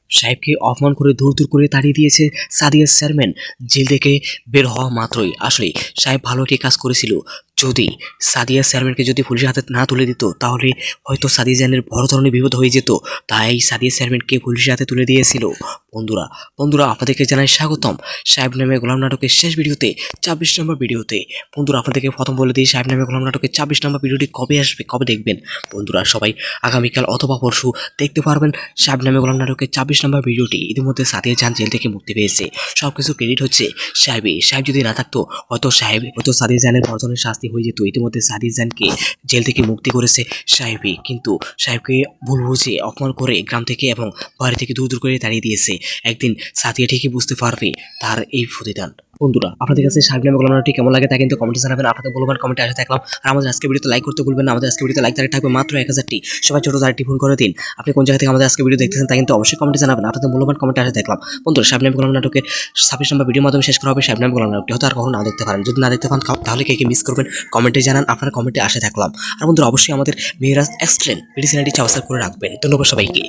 সাহেবকে অপমান করে দূর দূর করে তাড়িয়ে দিয়েছে সাদিয়ার চেয়ারম্যান জেল থেকে বের হওয়া মাত্রই। আসলে সাহেব ভালো একটি কাজ করেছিল। যদি সাদিয়া চেয়ারম্যানকে যদি পুলিশের হাতে না তুলে দিত তাহলে হয়তো সাদিয়া জানের বড় ধরনের বিপদ হয়ে যেত। তাই সাদিয়া চেয়ারম্যানকে পুলিশের হাতে তুলে দিয়েছিল। বন্ধুরা বন্ধুরা আপনাদেরকে জানাই স্বাগতম সাহেব নামে গোলাম নাটকের শেষ ভিডিওতে ২৬ নম্বর ভিডিওতে। বন্ধুরা আপনাদেরকে প্রথম বলে দিই সাহেব নামে গোলাম নাটকের ২৬ নম্বর ভিডিওটি কবে আসবে, কবে দেখবেন। বন্ধুরা সবাই আগামীকাল অথবা পরশু দেখতে পারবেন সাহেব নামে গোলাম নাটকের ২৬ নম্বর ভিডিওটি। ইতিমধ্যে সাদিয়া জান জেল থেকে মুক্তি পেয়েছে। সবকিছু ক্রেডিট হচ্ছে সাহেবই। সাহেব যদি না থাকতো হয়তো সাদিয়া জানের বড় ধরনের শাস্তি হয়ে যেত। ইতিমধ্যে সাদিয়া জানকে জেল থেকে মুক্তি করেছে সাহেবই, কিন্তু সাহেবকে ভুল বুঝে অপমান করে গ্রাম থেকে এবং বাড়ি থেকে দূর দূর করে তাড়িয়ে দিয়েছে। একদিন সাদিয়া ঠিকই বুঝতে পারবে তার এই প্রতিদান। বন্ধুরা আপনাদের কাছে সাহেব নামে গোলাম নাটকটি কেমন লাগে তা কিন্তু কমেন্টে জানাবেন। আপনাদের মূল্যবান কমেন্টে আসে থাকলাম। আর আমাদের আজকে ভিডিওতে লাইক করতে ভুলবেন না। আমাদের আজকে ভিডিওতে লাইক তারিখ থাকবে মাত্র ১০০০টি। সবাই ছোট তারিখটি ফোন করে দিন। আপনি কোন জায়গা থেকে আমাদের আজকে ভিডিও দেখতেছেন তা কিন্তু অবশ্যই কমেন্টে জানাবেন। আপনাদের মূল্যবান কমেন্টে আসে থাকলাম। বন্ধুরা সাহেব নামে গোলাম নাটকের ২৬ নম্বর ভিডিওর মাধ্যমে শেষ করা হবে সাহেব নামে গোলাম নাটকটি। হয়তো আর কখনো না দেখতে পারেন। যদি না দেখতে পান তাহলে কে মিস করবেন কমেন্টে জানান। আপনার কমেন্টে আসে থাকলাম। আর বন্ধুরা অবশ্যই আমাদের মেয়েরাজ এক্সট্রেন ভিডিও চ্যানেলটি সাবস্ক্রাইব করে রাখবেন। ধন্যবাদ সবাইকে।